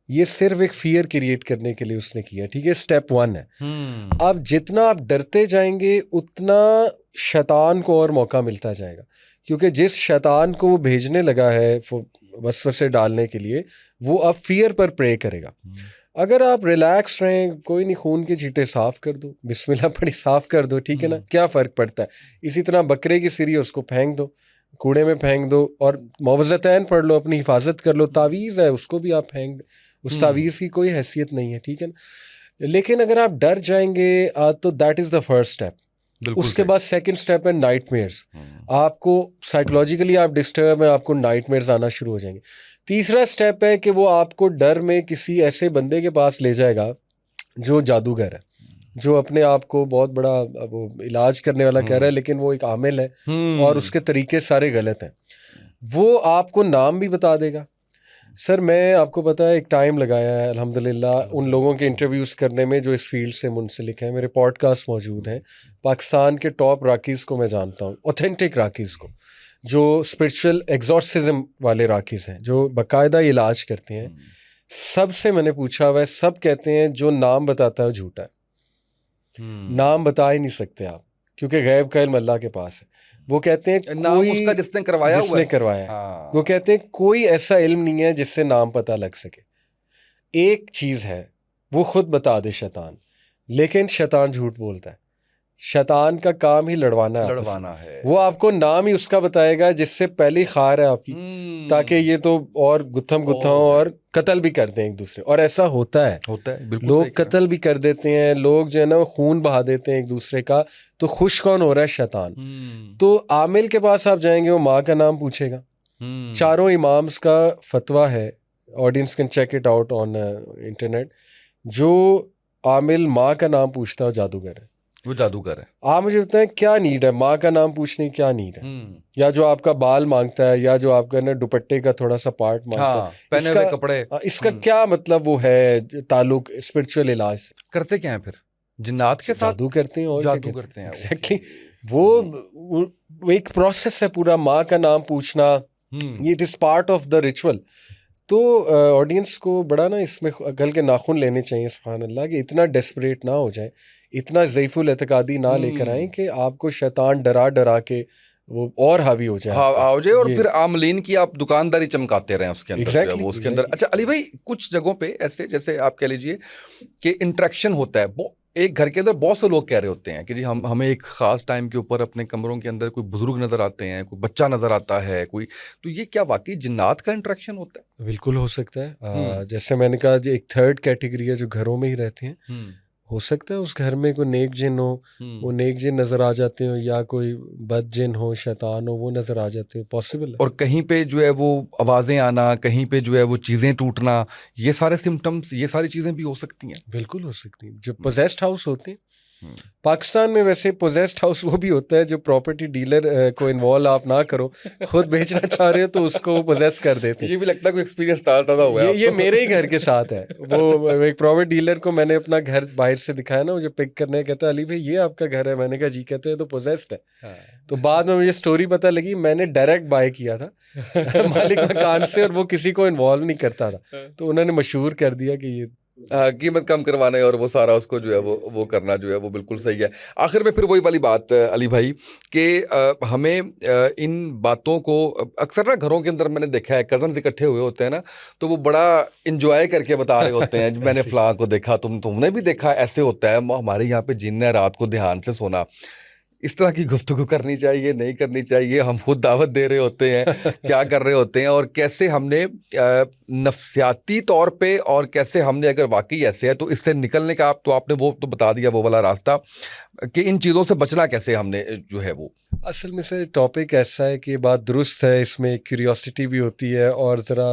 ये सिर्फ एक फियर क्रिएट करने के लिए उसने किया, ठीक है। स्टेप 1 है। अब जितना आप डरते जाएंगे उतना शैतान को और मौका मिलता जाएगा, क्योंकि जिस शैतान को वो भेजने लगा है वसवसे डालने के लिए, वो अब फियर पर प्रे करेगा। अगर आप रिलैक्स रहें, कोई नहीं, खून के छींटे साफ़ कर दो, बिस्मिल्लाह पढ़ी साफ़ कर दो, ठीक है ना, क्या फ़र्क पड़ता है। इसी तरह बकरे की सिरी उसको फेंक दो, कूड़े में फेंक दो, और मुअव्वज़तैन पढ़ लो, अपनी हिफाजत कर लो। तावीज़ है उसको भी आप फेंक दो, उस तावीज़ की कोई हैसियत नहीं है, ठीक है ना। लेकिन अगर आप डर जाएंगे तो that is the first step. उसके बाद सेकंड स्टेप है नाइटमेयर्स। आपको साइकोलॉजिकली आप डिस्टर्ब हैं, आपको नाइटमेयर्स आना शुरू हो जाएंगे। तीसरा स्टेप है कि वो आपको डर में किसी ऐसे बंदे के पास ले जाएगा जो जादूगर है, जो अपने आप को बहुत बड़ा वो इलाज करने वाला कह रहा है, लेकिन वो एक आमिल है और उसके तरीके सारे गलत हैं। वो आपको नाम भी बता देगा। सर मैं आपको पता है एक टाइम लगाया है अल्हम्दुलिल्लाह उन लोगों के इंटरव्यूज़ करने में जो इस फील्ड से मुंसलिक हैं। मेरे पॉडकास्ट मौजूद हैं। पाकिस्तान के टॉप राकीज़ को मैं जानता हूँ, ऑथेंटिक राकीज़ को, जो स्पिरिचुअल एग्जॉर्सिज्म वाले राकीज़ हैं, जो बाकायदा इलाज करते हैं। सबसे मैंने पूछा हुआ है, सब कहते हैं जो नाम बताता है वो झूठा है। नाम बता ही नहीं सकते आप, क्योंकि गैब का इल्म अल्लाह के पास है। वो कहते हैं नाम कोई उसका जिसने करवाया हुआ है। करवाया है। हाँ। वो कहते हैं कोई ऐसा इल्म नहीं है जिससे नाम पता लग सके। एक चीज़ है, वो खुद बता दे शैतान, लेकिन शैतान झूठ बोलता है। शैतान का काम ही लड़वाना है। वो आपको नाम ही उसका बताएगा जिससे पहली खार है आपकी, ताकि ये तो और गुत्थम हो और कत्ल भी कर दें एक दूसरे। और ऐसा होता है बिल्कुल लोग कत्ल भी कर देते हैं, लोग जो है ना खून बहा देते हैं एक दूसरे का। तो खुश कौन हो रहा है? शैतान। तो आमिल के पास आप जाएंगे, वो माँ का नाम पूछेगा। चारों इमाम्स का फतवा है, audience can check it out on internet. जो आमिल माँ का नाम पूछता है जादूगर है, वो जादूगर है। आप मुझे बताएं क्या नीड है माँ का नाम पूछने की? क्या नीड है? या जो आपका बाल मांगता है, या जो आपका ना दुपट्टे का थोड़ा सा पार्ट मांगता है, पहने हुए कपड़े, इसका क्या मतलब वो है ताल्लुक स्पिरिचुअल इलाज से? करते क्या है फिर? जिन्नात के साथ जादू करते हैं और जादू करते हैं। एग्जैक्टली वो एक प्रोसेस है पूरा, माँ का नाम पूछना। ये it is part of the ritual. तो ऑडियंस को बड़ा ना इसमें अकल के नाखून लेने चाहिए, सुभान अल्लाह, कि इतना डेस्परेट ना हो जाए, इतना ज़ईफुल एतकादी ना लेकर आए कि आपको शैतान डरा डरा के वो और हावी हो जाए, हो जाए, और फिर आमलीन की आप दुकानदारी चमकाते रहें उसके अंदर। वो उसके अंदर। अच्छा अली भाई, कुछ जगहों पे ऐसे जैसे आप कह लीजिए कि इंटरेक्शन होता है, वो एक घर के अंदर बहुत से लोग कह रहे होते हैं कि जी हमें एक ख़ास टाइम के ऊपर अपने कमरों के अंदर कोई बुजुर्ग नज़र आते हैं, कोई बच्चा नज़र आता है, कोई, तो ये क्या वाकई जिन्नात का इंटरेक्शन होता है? बिल्कुल हो सकता है। जैसे मैंने कहा, एक थर्ड कैटेगरी है जो घरों में ही रहते हैं, हो सकता है उस घर में कोई नेक जिन हो, वो नेक जिन नज़र आ जाते हो, या कोई बद जिन हो, शैतान हो, वो नज़र आ जाते हो, पॉसिबल है। और कहीं पे जो है वो आवाज़ें आना, कहीं पे जो है वो चीज़ें टूटना, ये सारे सिम्पटम्स, ये सारी चीज़ें भी हो सकती हैं। बिल्कुल हो सकती है। जो हम्म, पोजेस्ड हाउस होते हैं, हम्म, पाकिस्तान में वैसे पोजेस्ड हाउस वो भी होता है जो प्रॉपर्टी डीलर को इन्वॉल्व आप ना करो, खुद बेचना चाह रहे हो तो उसको पोजेस कर देते हैं। ये भी लगता है कोई एक्सपीरियंस ताज़ा हुआ है ये आपको। मेरे ही घर के साथ है। वो एक प्रॉपर्टी डीलर को मैंने अपना घर बाहर से दिखाया ना, मुझे पिक करने, कहता अली भाई ये आपका घर है। मैंने कहा जी। कहते हैं तो पोजेस्ड है। हाँ। तो बाद में मुझे स्टोरी पता लगी, मैंने डायरेक्ट बाय किया था मालिक मकान से, और वो किसी को इन्वॉल्व नहीं करता था, तो उन्होंने मशहूर कर दिया कि ये हाँ, कीमत कम करवाना है और वो सारा उसको जो है वो करना जो है वो बिल्कुल सही है। आखिर में फिर वही वाली बात अली भाई कि हमें इन बातों को अक्सर ना घरों के अंदर मैंने देखा है, कज़न्स इकट्ठे हुए होते हैं ना, तो वो बड़ा इंजॉय करके बता रहे होते हैं मैंने ऐसे। फलां को देखा, तुमने भी देखा, ऐसे होता है, हमारे यहाँ पे जिन है, रात को ध्यान से सोना। इस तरह की गुफ्तगू करनी चाहिए, नहीं करनी चाहिए? हम खुद दावत दे रहे होते हैं, क्या कर रहे होते हैं, और कैसे हमने नफ्सियाती तौर पे, और कैसे हमने अगर वाकई ऐसे है तो इससे निकलने का, आप तो आपने वो तो बता दिया वो वाला रास्ता, कि इन चीज़ों से बचना कैसे हमने जो है वो। असल में से टॉपिक ऐसा है कि बात दुरुस्त है, इसमें क्यूरियोसिटी भी होती है और ज़रा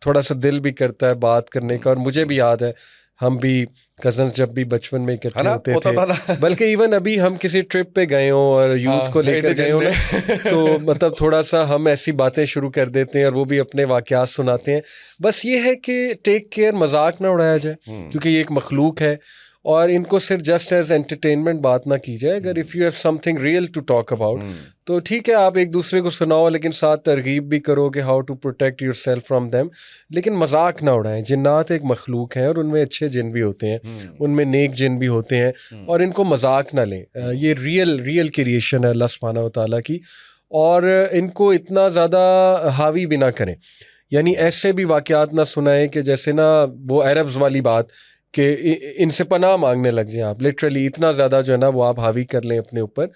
थोड़ा सा दिल भी करता है बात करने का। और मुझे भी याद है, हम भी कज़न्स जब भी बचपन में है इकट्ठे ना, होते होता थे, था ना। बल्कि इवन अभी हम किसी ट्रिप पे गए हों और यूथ को हाँ, लेकर गए हों ना, तो मतलब थोड़ा सा हम ऐसी बातें शुरू कर देते हैं और वो भी अपने वाक़यात सुनाते हैं। बस ये है कि टेक केयर, मजाक ना उड़ाया जाए, क्योंकि ये एक मखलूक है और इनको सिर्फ जस्ट एज एंटरटेनमेंट बात ना की जाए। अगर if you have something real to talk about, तो ठीक है आप एक दूसरे को सुनाओ, लेकिन साथ तरगीब भी करो कि how to protect yourself from them, लेकिन मजाक ना उड़ाएं। जिन्नात एक मखलूक है और उनमें अच्छे जिन भी होते हैं, उनमें नेक जिन भी होते हैं, और इनको मजाक ना लें। ये रियल क्रिएशन है अल्लाह सुब्हानहू व तआला की, और इनको इतना ज़्यादा हावी भी ना करें। यानी ऐसे भी वाक़यात ना सुनाएं कि जैसे ना वो अरब्स वाली बात कि इनसे पनाह मांगने लग जाएं आप, लिटरली इतना ज़्यादा जो है ना वो आप हावी कर लें अपने ऊपर।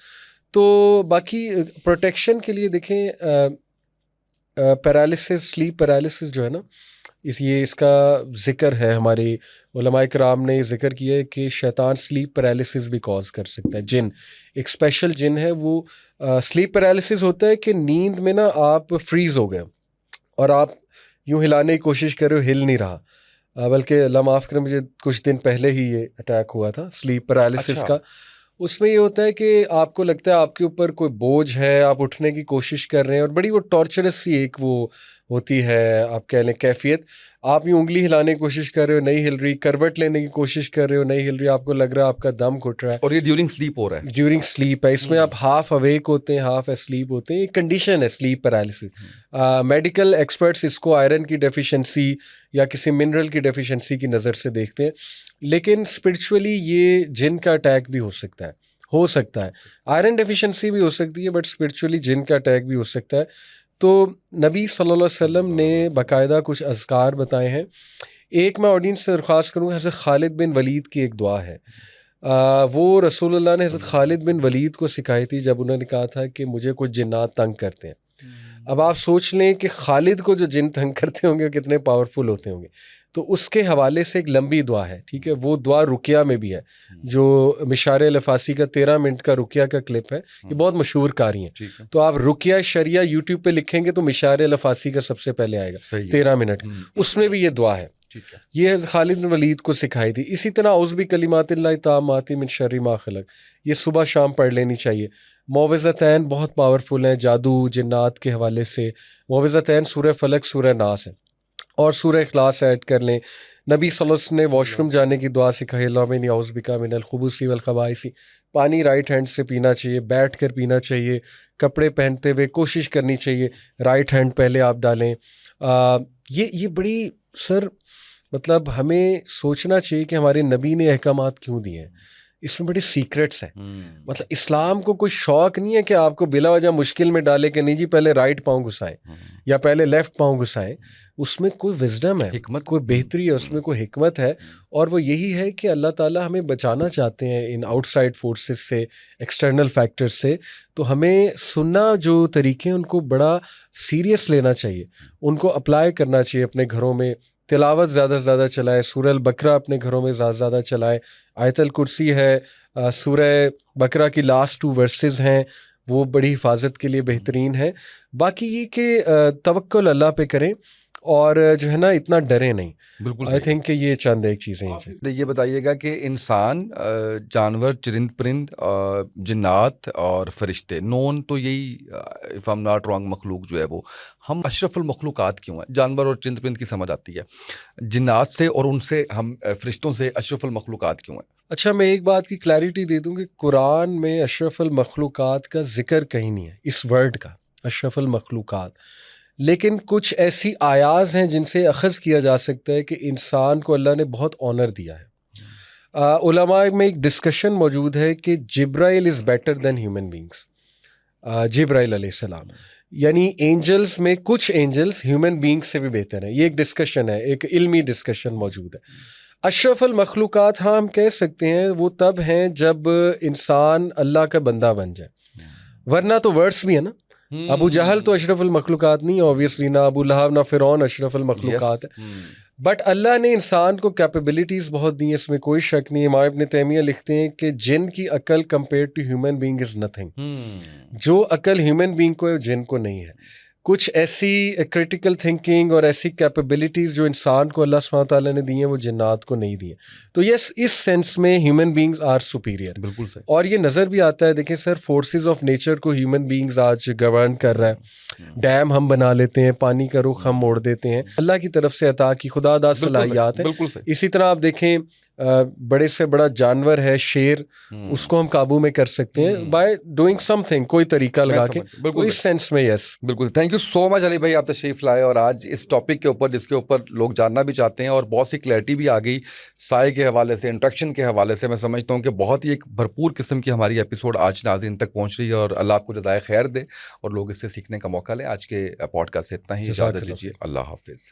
तो बाकी प्रोटेक्शन के लिए देखें, पैरालिसिस, स्लीप पैरालिसिस जो है ना, इसका ज़िक्र है, हमारे उलमाए किराम ने ज़िक्र किया है कि शैतान स्लीप पैरालिसिस भी कॉज कर सकता है। जिन एक स्पेशल जिन है वो, स्लीप पैरालिसिस होता है कि नींद में ना आप फ्रीज़ हो गए और आप यूँ हिलाने की कोशिश कर रहे हो, हिल नहीं रहा। बल्कि अल्लाह माफ़ करे, मुझे कुछ दिन पहले ही ये अटैक हुआ था स्लीप पैरालिसिस अच्छा। का। उसमें ये होता है कि आपको लगता है आपके ऊपर कोई बोझ है, आप उठने की कोशिश कर रहे हैं और बड़ी वो टॉर्चरस सी एक वो होती है, आप कह लें कैफियत। आप यूँ उंगली हिलाने की कोशिश कर रहे हो, नहीं हिल रही, करवट लेने की कोशिश कर रहे हो, नहीं हिल रही, आपको लग रहा है आपका दम घुट रहा है। और ये ड्यूरिंग स्लीप हो रहा है। ड्यूरिंग स्लीप है, इसमें आप हाफ अवेक होते हैं, हाफ एस्लीप होते हैं। ये कंडीशन है स्लीप पैरालिसिस। मेडिकल एक्सपर्ट्स इसको आयरन की डेफिशिएंसी या किसी मिनरल की डेफिशिएंसी की नज़र से देखते हैं, लेकिन स्पिरिचुअली ये जिन का अटैक भी हो सकता है। आयरन डेफिशिएंसी भी हो सकती है, बट स्पिरिचुअली जिन का अटैक भी हो सकता है। तो नबी सल्लल्लाहु अलैहि वसल्लम ने बाकायदा कुछ अज़कार बताए हैं। एक मैं ऑडियंस से दरख्वास्त करूँगा, हज़रत खालिद बिन वलीद की एक दुआ है। वो रसूलुल्लाह ने हज़रत खालिद बिन वलीद को सिखाई थी जब उन्होंने कहा था कि मुझे कुछ जिन्नात तंग करते हैं। अब आप सोच लें कि खालिद को जो जिन तंग करते होंगे वो कितने पावरफुल होते होंगे। तो उसके हवाले से एक लंबी दुआ है, ठीक है, वो दुआ रुकिया में भी है, जो मिशारे लफासी का 13 मिनट का रुकिया का क्लिप है, ये बहुत मशहूर कारी हैं। ठीक है। तो आप रुकिया शरिया यूट्यूब पे लिखेंगे तो मिशारे लफासी का सबसे पहले आएगा, सही है। 13 मिनट, उसमें भी ये दुआ है। ठीक है। ये खालिद बिन वलीद को सिखाई थी। इसी तरह औज़ भी कलिमातिल्लाहि ताम्माति मिन शर्रि मा खलक, ये सुबह शाम पढ़ लेनी चाहिए। मुअव्विज़तैन बहुत पावरफुल हैं जादू जिन्नात के हवाले से। मुअव्विज़तैन सूरह फलक, सूरह नास है, और सूरह इखलास ऐड कर लें। नबी सल्लल्लाहु अलैहि वसल्लम ने वॉशरूम जाने की दुआ सिखाई, अल्लाहुम्मा इन्नी औज़ु बिका मिनल खुबूसी वल खबाइसी। पानी राइट हैंड से पीना चाहिए, बैठ कर पीना चाहिए, कपड़े पहनते हुए कोशिश करनी चाहिए राइट हैंड पहले आप डालें। ये बड़ी सर मतलब हमें सोचना चाहिए कि हमारे नबी ने अहकामात क्यों दिए हैं, इसमें बड़ी सीक्रेट्स हैं। मतलब इस्लाम को कोई शौक नहीं है कि आपको बिला वजह मुश्किल में डाले कि नहीं जी पहले राइट पाँव घुसाएं या पहले लेफ्ट पाँव घुसाएं। उसमें कोई विजडम है, हिकमत, कोई बेहतरी है, उसमें कोई हिकमत है, और वो यही है कि अल्लाह ताला हमें बचाना चाहते हैं इन आउटसाइड फोर्सेस से, एक्सटर्नल फैक्टर्स से। तो हमें सुनना जो तरीके हैं उनको बड़ा सीरियस लेना चाहिए, उनको अप्लाई करना चाहिए अपने घरों में। तिलावत ज़्यादा से ज़्यादा चलाएं, सूरह अल बकरा अपने घरों में ज़्यादा से ज़्यादा चलाएं, आयतल कुर्सी है, सूरह बकरा की लास्ट 2 वर्सेस हैं, वो बड़ी हिफाजत के लिए बेहतरीन है। बाकी ये कि तवक्कुल अल्लाह पे करें और जो है ना इतना डरें नहीं। बिल्कुल आई सही। थिंक कि ये चंद एक चीज़ें हैं जी। तो ये बताइएगा कि इंसान, जानवर, चरिंद परिंद, जिन्नात और फरिश्ते, नॉन तो यही, if I am not wrong, मखलूक जो है वो, हम अशरफुल मखलूकात क्यों हैं? जानवर और चरिंद परिंद की समझ आती है, जिन्नात से और उनसे हम फरिश्तों से अशरफुल मखलूकात क्यों हैं? अच्छा, मैं एक बात की क्लैरिटी दे दूं कि कुरान में अशरफुल मखलूकात का जिक्र कहीं नहीं है, इस वर्ड का अशरफुल मखलूकात। लेकिन कुछ ऐसी आयाज़ हैं जिनसे अखज़ किया जा सकता है कि इंसान को अल्लाह ने बहुत ऑनर दिया है। उलमा में एक डिस्कशन मौजूद है कि Jibril is better than human beings. Jibril अलैहिस्सलाम, यानी एंजल्स में कुछ एंजल्स ह्यूमन बींग्स से भी बेहतर हैं। ये एक डिस्कशन है, एक इल्मी डिस्कशन मौजूद है। अशरफुल मखलूकात, हाँ हम कह सकते हैं, वो तब हैं जब इंसान अल्लाह का बंदा बन जाए, वरना तो वर्ड्स भी है ना। अबू जहल तो अशरफुल मखलूकात नहीं, ऑब्वियसली ना अबू लहब ना फ़िरौन अशरफुल मखलूकात है। बट अल्लाह ने इंसान को कैपेबिलिटीज़ बहुत दी हैं, इसमें कोई शक नहीं है। इमाम इब्न तैमिया लिखते हैं कि जिन की अकल compare to human being is nothing. जो अकल ह्यूमन बीइंग को है, जिन को नहीं है। कुछ ऐसी क्रिटिकल थिंकिंग और ऐसी कैपेबिलिटीज़ जो इंसान को अल्लाह सुब्हानहू तआला ने दी हैं, वो जिन्नात को नहीं दी हैं। तो यस, इस सेंस में ह्यूमन बीइंग्स आर सुपीरियर। बिल्कुल सही। और ये नज़र भी आता है, देखिए सर, फोर्सेस ऑफ नेचर को ह्यूमन बीइंग्स आज गवर्न कर रहा है। डैम हम बना लेते हैं, पानी का रुख हम मोड़ देते हैं, अल्लाह की तरफ से अता की खुदादाद सलाहियात है। बिल्कुल सही। इसी तरह आप देखें, बड़े से बड़ा जानवर है शेर, उसको हम काबू में कर सकते हैं बाय डूइंग समथिंग, कोई तरीका लगा के। तो इस सेंस में यस। बिल्कुल। Thank you so much Ali भाई, आप तशरीफ़ लाए और आज इस टॉपिक के ऊपर, जिसके ऊपर लोग जानना भी चाहते हैं और बहुत सी क्लैरिटी भी आ गई साए के हवाले से, इंट्रैक्शन के हवाले से। मैं समझता हूँ कि बहुत ही एक भरपूर किस्म की हमारी एपिसोड आज नाज़रीन तक पहुँच रही है और अल्लाह आपको जज़ाए खैर दे और लोग इससे सीखने का मौका लें। आज के पॉडकास्ट से इतना ही, इजाज़त दीजिए, अल्लाह हाफ़िज़।